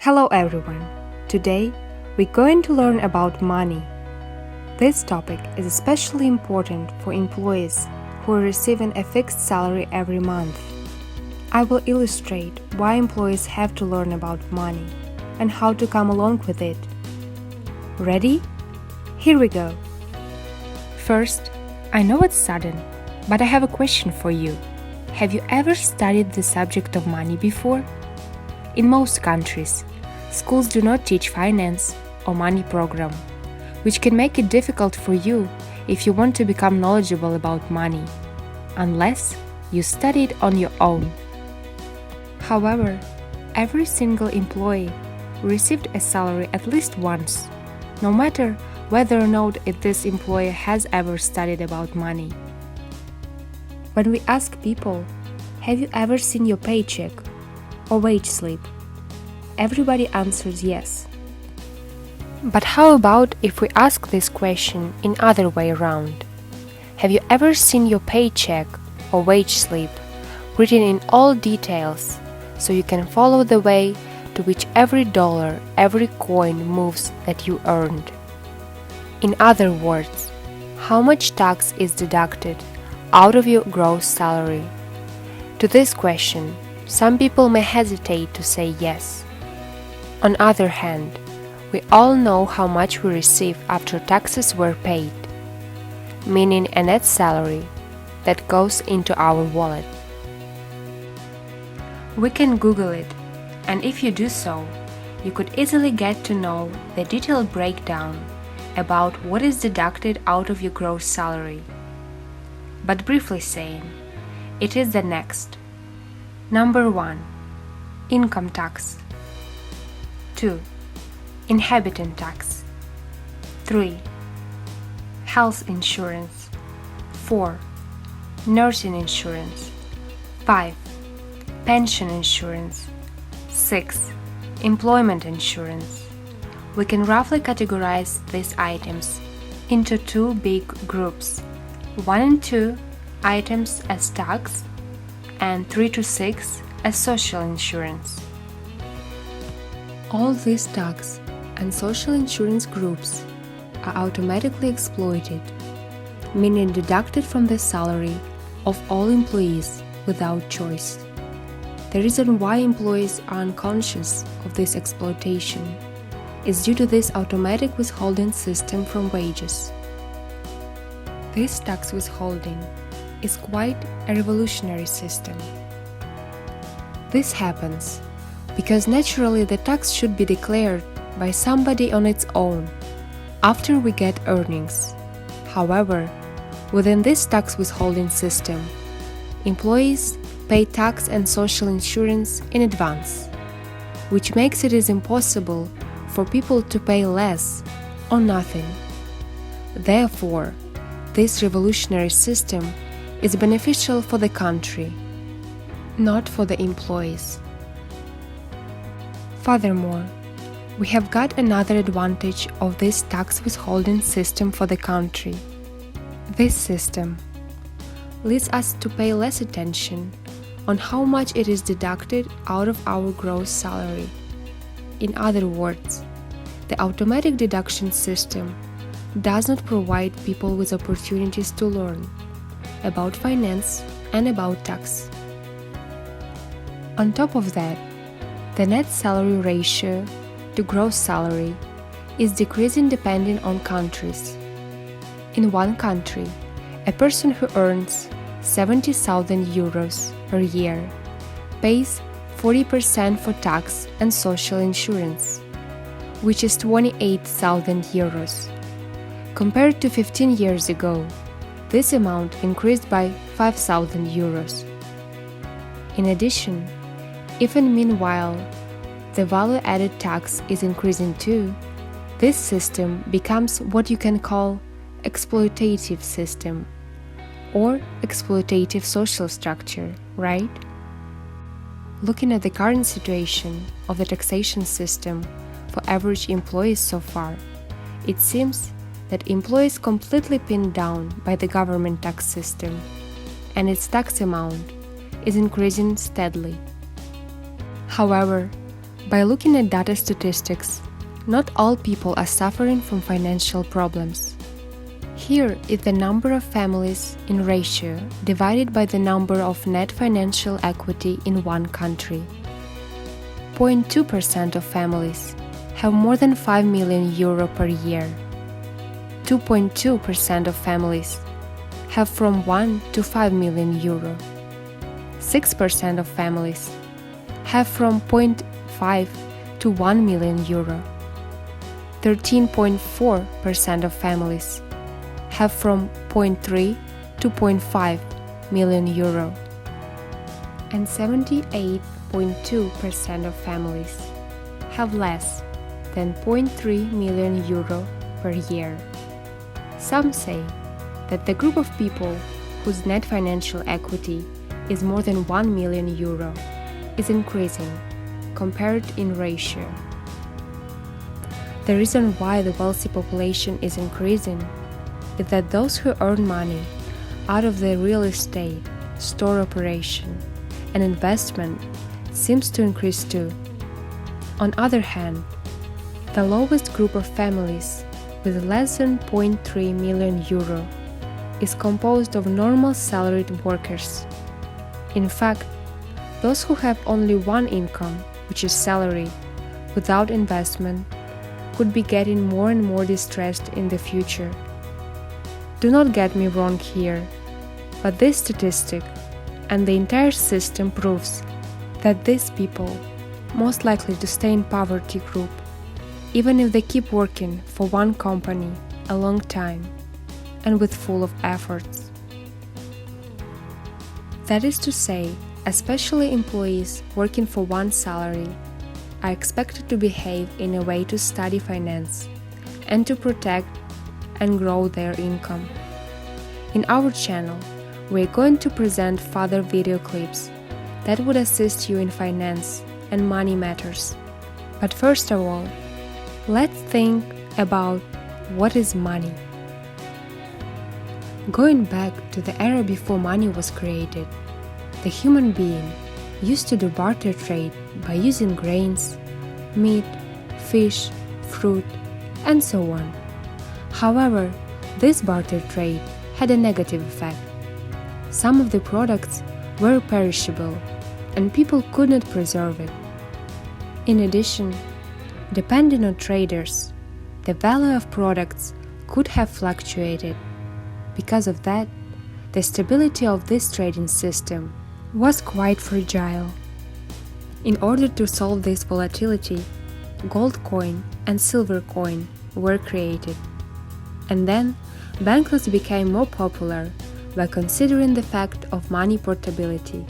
Hello everyone! Today, we're going to learn about money. This topic is especially important for employees who are receiving a fixed salary every month. I will illustrate why employees have to learn about money and how to come along with it. Ready? Here we go. First, I know it's sudden, but I have a question for you. Have you ever studied the subject of money before? In most countries, schools do not teach finance or money program, which can make it difficult for you if you want to become knowledgeable about money, unless you study it on your own. However, every single employee received a salary at least once, no matter whether or not if this employee has ever studied about money. When we ask people, have you ever seen your paycheck or wage slip? Everybody answers yes. But how about if we ask this question in other way around? Have you ever seen your paycheck or wage slip written in all details so you can follow the way to which every dollar, every coin moves that you earned? In other words, how much tax is deducted out of your gross salary? To this question, some people may hesitate to say yes. On the other hand, we all know how much we receive after taxes were paid, meaning a net salary that goes into our wallet. We can Google it, and if you do so, you could easily get to know the detailed breakdown about what is deducted out of your gross salary. But briefly saying, it is the next. Number 1. Income tax. 2. Inhabitant tax. 3. Health insurance. 4. Nursing insurance. 5. Pension insurance. 6. Employment insurance. We can roughly categorize these items into two big groups: 1 and 2 items as tax, and 3 to 6 as social insurance. All these tax and social insurance groups are automatically exploited, meaning deducted from the salary of all employees without choice. The reason why employees are unconscious of this exploitation is due to this automatic withholding system from wages. This tax withholding is quite a revolutionary system. This happens because naturally the tax should be declared by somebody on its own after we get earnings. However, within this tax withholding system, employees pay tax and social insurance in advance, which makes it impossible for people to pay less or nothing. Therefore, this revolutionary system is beneficial for the country, not for the employees. Furthermore, we have got another advantage of this tax withholding system for the country. This system leads us to pay less attention on how much it is deducted out of our gross salary. In other words, the automatic deduction system does not provide people with opportunities to learn about finance and about tax. On top of that, the net salary ratio to gross salary is decreasing depending on countries. In one country, a person who earns 70,000 euros per year pays 40% for tax and social insurance, which is 28,000 euros. Compared to 15 years ago, this amount increased by 5,000 euros. In addition, even meanwhile, the value-added tax is increasing too, this system becomes what you can call exploitative system or exploitative social structure, right? Looking at the current situation of the taxation system for average employees so far, it seems that employees completely pinned down by the government tax system, and its tax amount is increasing steadily. However, By looking at data statistics, not all people are suffering from financial problems. Here is the number of families in ratio divided by the number of net financial equity in one country. 0.2% of families have more than 5 million euro per year. 2.2% of families have from 1 to 5 million euro. 6% of families have from 0.5 to 1 million euro. 13.4% of families have from 0.3 to 0.5 million euro. And 78.2% of families have less than 0.3 million euro per year. Some say that the group of people whose net financial equity is more than 1 million euro is increasing compared in ratio. The reason why the wealthy population is increasing is that those who earn money out of the real estate, store operation, and investment seems to increase too. On the other hand, the lowest group of families with less than 0.3 million euro is composed of normal salaried workers. In fact, those who have only one income, which is salary, without investment, could be getting more and more distressed in the future. Do not get me wrong here, but this statistic and the entire system proves that these people most likely to stay in poverty group, even if they keep working for one company a long time and with full of efforts. That is to say, especially employees working for one salary are expected to behave in a way to study finance and to protect and grow their income. In our channel, we are going to present further video clips that would assist you in finance and money matters. But first of all, let's think about what is money. Going back to the era before money was created, the human being used to do barter trade by using grains, meat, fish, fruit, and so on. However, this barter trade had a negative effect. Some of the products were perishable and people could not preserve it. In addition, depending on traders, the value of products could have fluctuated. Because of that, the stability of this trading system was quite fragile. In order to solve this volatility, gold coin and silver coin were created. And then, banknotes became more popular by considering the fact of money portability.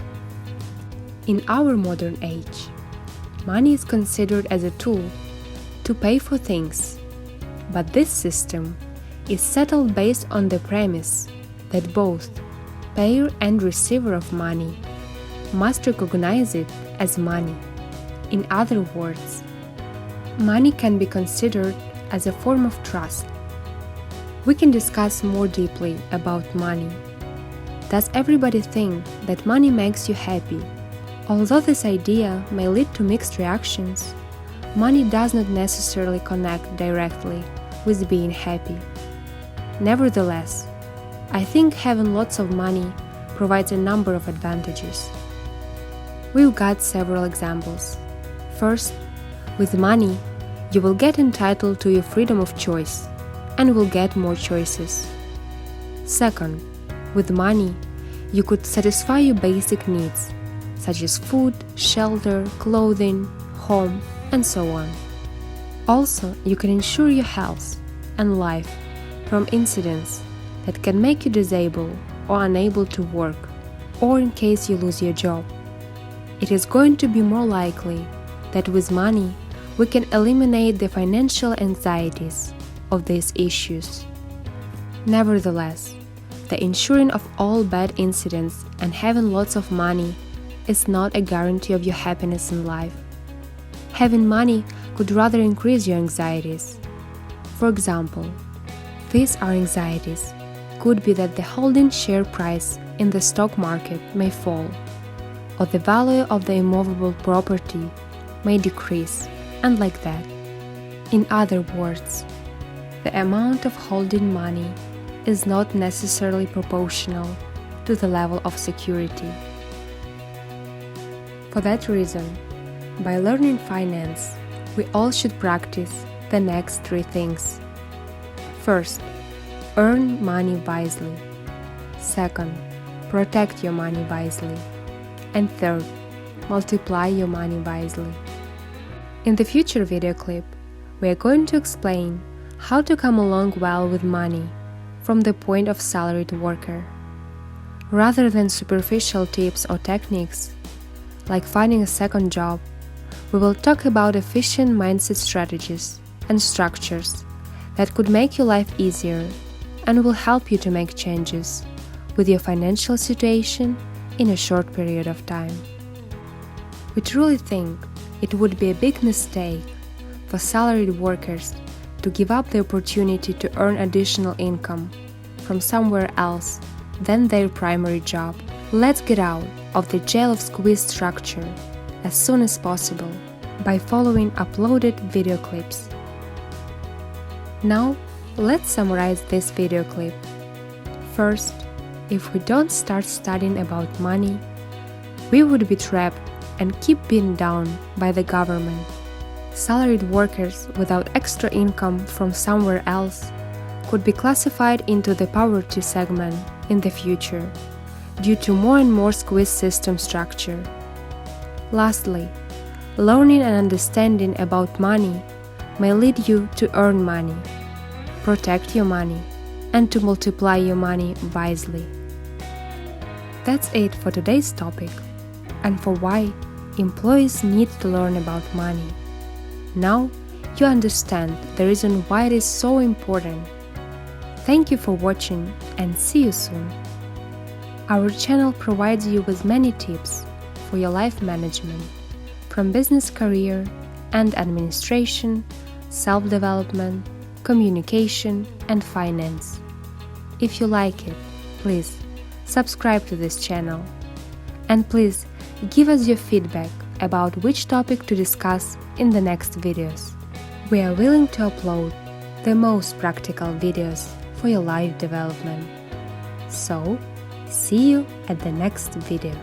In our modern age, money is considered as a tool to pay for things, but this system is settled based on the premise that both payer and receiver of money must recognize it as money. In other words, money can be considered as a form of trust. We can discuss more deeply about money. Does everybody think that money makes you happy? Although this idea may lead to mixed reactions, money does not necessarily connect directly with being happy. Nevertheless, I think having lots of money provides a number of advantages. We've got several examples. First, with money, you will get entitled to your freedom of choice and will get more choices. Second, with money, you could satisfy your basic needs, such as food, shelter, clothing, home, and so on. Also, you can ensure your health and life from incidents that can make you disabled or unable to work, or in case you lose your job. It is going to be more likely that with money, we can eliminate the financial anxieties of these issues. Nevertheless, the ensuring of all bad incidents and having lots of money is not a guarantee of your happiness in life. Having money could rather increase your anxieties. For example, these are anxieties could be that the holding share price in the stock market may fall, or the value of the immovable property may decrease, and like that. In other words, the amount of holding money is not necessarily proportional to the level of security. For that reason, by learning finance, we all should practice the next 3 things. First, earn money wisely. Second, protect your money wisely. And third, multiply your money wisely. In the future video clip, we are going to explain how to come along well with money from the point of salaried worker. Rather than superficial tips or techniques, like finding a second job, we will talk about efficient mindset strategies and structures that could make your life easier and will help you to make changes with your financial situation in a short period of time. We truly think it would be a big mistake for salaried workers to give up the opportunity to earn additional income from somewhere else than their primary job. Let's get out of the jail of squeeze structure as soon as possible by following uploaded video clips. Now, let's summarize this video clip. First, if we don't start studying about money, we would be trapped and keep being down by the government. Salaried workers without extra income from somewhere else could be classified into the poverty segment in the future due to more and more squeeze system structure. Lastly, learning and understanding about money may lead you to earn money, protect your money, and to multiply your money wisely. That's it for today's topic and for why employees need to learn about money. Now you understand the reason why it is so important. Thank you for watching and see you soon. Our channel provides you with many tips for your life management, from business career and administration, self-development, communication, and finance. If you like it, please subscribe to this channel. And please give us your feedback about which topic to discuss in the next videos. We are willing to upload the most practical videos for your life development. So, see you at the next video.